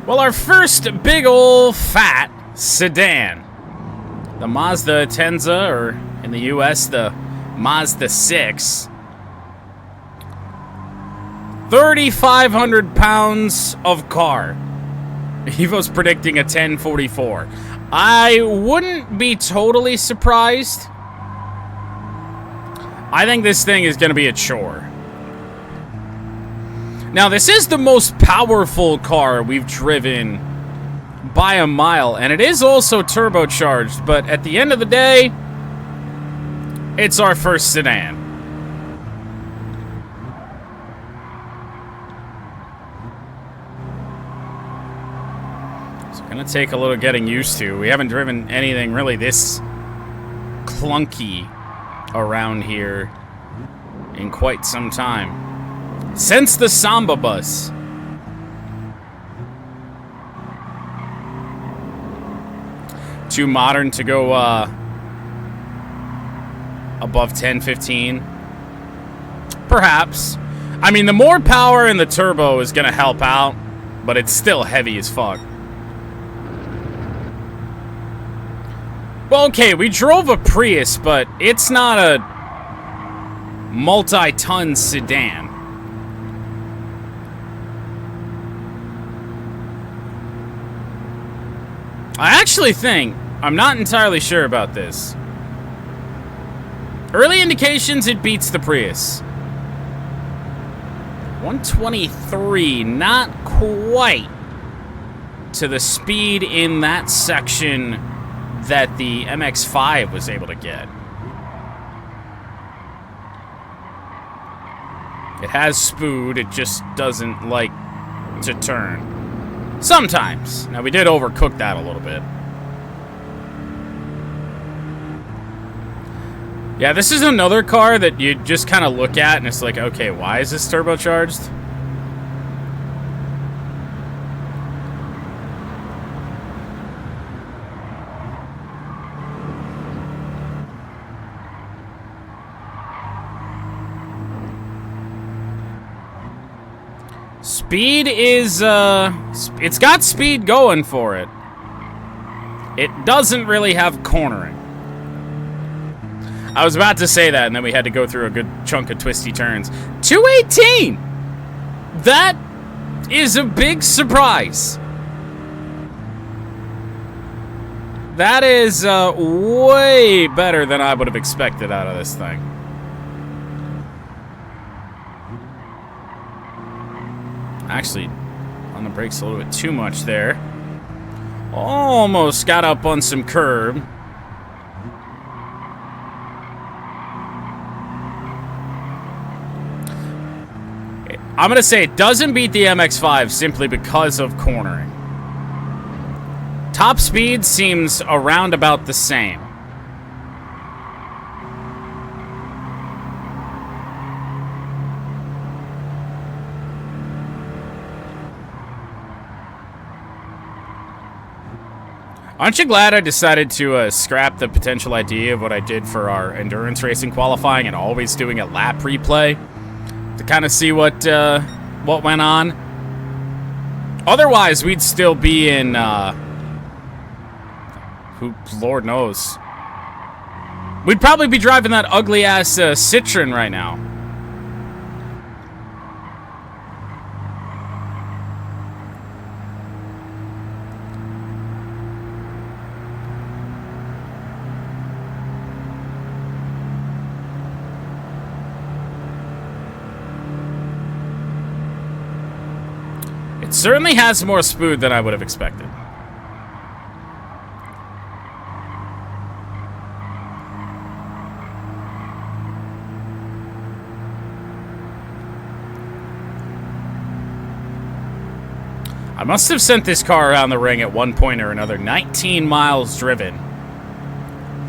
Well, our first big ol' fat sedan. The Mazda Tenza, or in the US, the Mazda6. 3,500 pounds of car. Evo's predicting a 1044. I wouldn't be totally surprised. I think this thing is going to be a chore. Now, this is the most powerful car we've driven by a mile, and it is also turbocharged, but at the end of the day, it's our first sedan. So gonna take a little getting used to. We haven't driven anything really this clunky around here in quite some time. Since the Samba bus. Too modern to go above 10, 15. Perhaps. I mean, the more power in the turbo is going to help out, but it's still heavy as fuck. Well, okay, we drove a Prius, but it's not a multi-ton sedan. I actually think, I'm not entirely sure about this. Early indications, it beats the Prius. 123, not quite to the speed in that section that the MX-5 was able to get. It has spood, it just doesn't like to turn. Sometimes. Now, we did overcook that a little bit. Yeah, this is another car that you just kind of look at and it's like, okay, why is this turbocharged? Speed is, it's got speed going for it. It doesn't really have cornering. I was about to say that, and then we had to go through a good chunk of twisty turns. 218! That is a big surprise. That is way better than I would have expected out of this thing. Actually, on the brakes a little bit too much there. Almost got up on some curb. I'm going to say it doesn't beat the MX-5 simply because of cornering. Top speed seems around about the same. Aren't you glad I decided to scrap the potential idea of what I did for our endurance racing qualifying and always doing a lap replay to kind of see what went on? Otherwise, we'd still be in, who, Lord knows. We'd probably be driving that ugly-ass Citroen right now. It certainly has more spood than I would have expected. I must have sent this car around the ring at one point or another. 19 miles driven.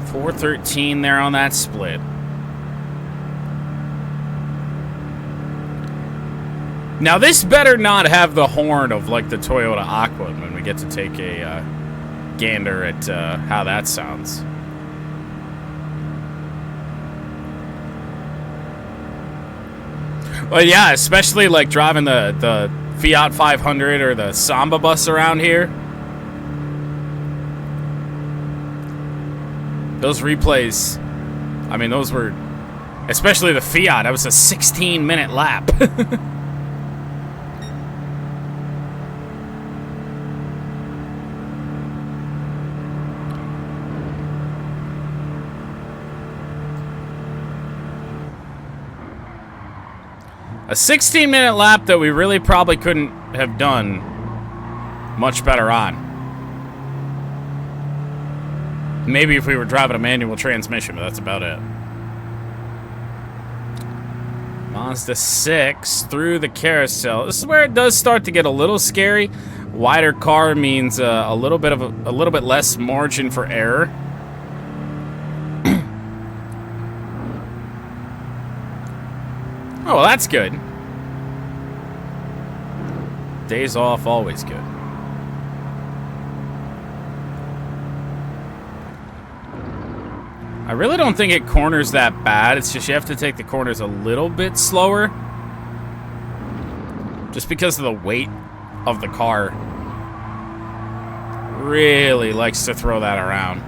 413 there on that split. Now, this better not have the horn of, like, the Toyota Aqua when we get to take a gander at how that sounds. Well, yeah, especially, like, driving the Fiat 500 or the Samba bus around here. Those replays, I mean, those were, especially the Fiat, that was a 16-minute lap. A 16-minute lap that we really probably couldn't have done much better on. Maybe if we were driving a manual transmission, but that's about it. Mazda6 through the carousel. This is where it does start to get a little scary. Wider car means a little bit less margin for error. Oh, well, that's good. Days off, always good. I really don't think it corners that bad. It's just you have to take the corners a little bit slower. Just because of the weight of the car. Really likes to throw that around.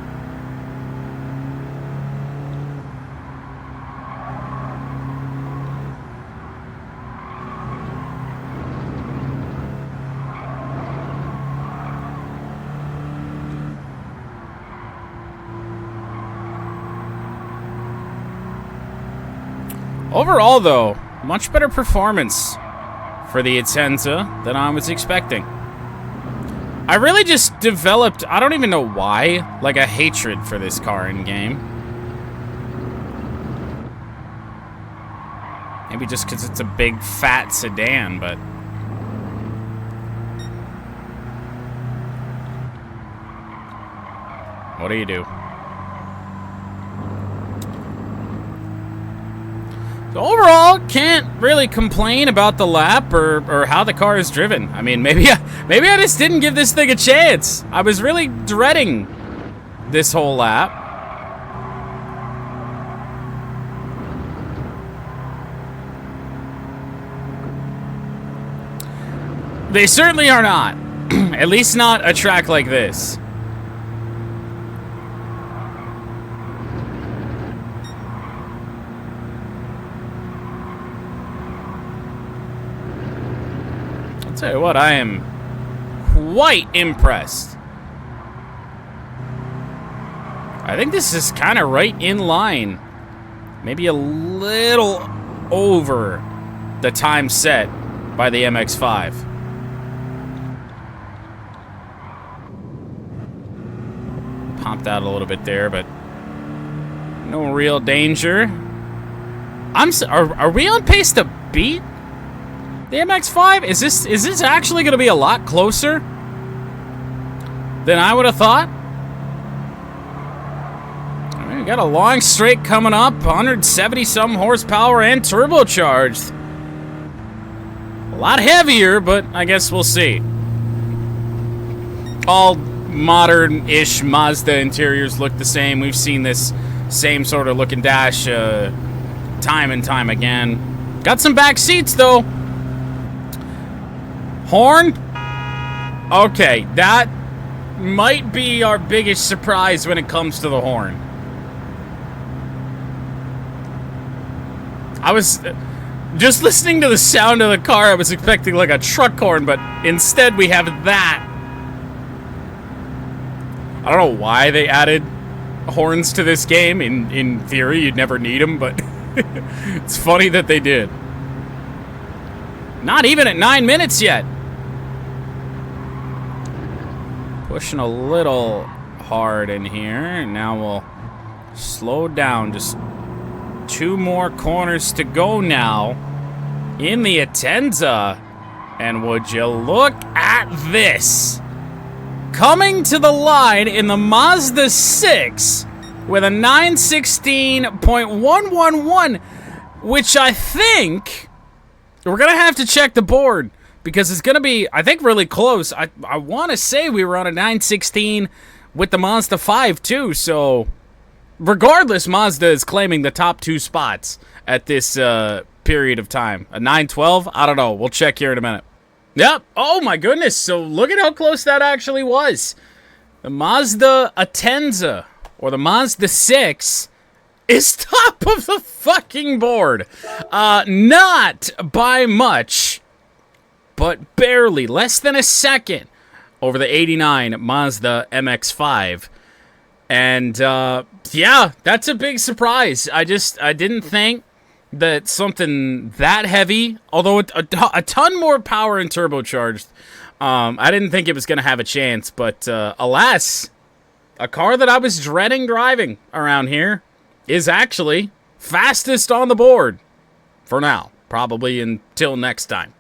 Overall, though, much better performance for the Atenza than I was expecting. I really just developed, I don't even know why, like a hatred for this car in game. Maybe just because it's a big, fat sedan, but... what do you do? So overall, can't really complain about the lap or how the car is driven. I mean, maybe I just didn't give this thing a chance. I was really dreading this whole lap. They certainly are not. At least not a track like this. Tell you what, I am quite impressed. I think this is kind of right in line. Maybe a little over the time set by the MX-5. Popped out a little bit there, but no real danger. Are we on pace to beat the MX-5? Is this actually going to be a lot closer than I would have thought? I mean, we got a long straight coming up, 170-some horsepower and turbocharged. A lot heavier, but I guess we'll see. All modern-ish Mazda interiors look the same. We've seen this same sort of looking dash time and time again. Got some back seats, though. Horn? Okay, that might be our biggest surprise when it comes to the horn. I was just listening to the sound of the car, I was expecting like a truck horn, but instead we have that. I don't know why they added horns to this game. In theory, you'd never need them, but it's funny that they did. Not even at 9 minutes yet. Pushing a little hard in here. Now we'll slow down. Just 2 more corners to go now in the Atenza. And would you look at this? Coming to the line in the Mazda6 with a 916.111, which I think we're going to have to check the board because it's going to be, I think, really close. I want to say we were on a 916 with the Mazda5 too, so regardless, Mazda is claiming the top 2 spots at this period of time. A 912? I don't know. We'll check here in a minute. Yep. Oh my goodness. So look at how close that actually was. The Mazda Atenza, or the Mazda6, is top of the fucking board. Not by much, but barely. Less than a second over the 89 Mazda MX-5. And, yeah, that's a big surprise. I didn't think that something that heavy, although a ton more power and turbocharged, I didn't think it was going to have a chance. But, alas, a car that I was dreading driving around here is actually fastest on the board for now. Probably until next time.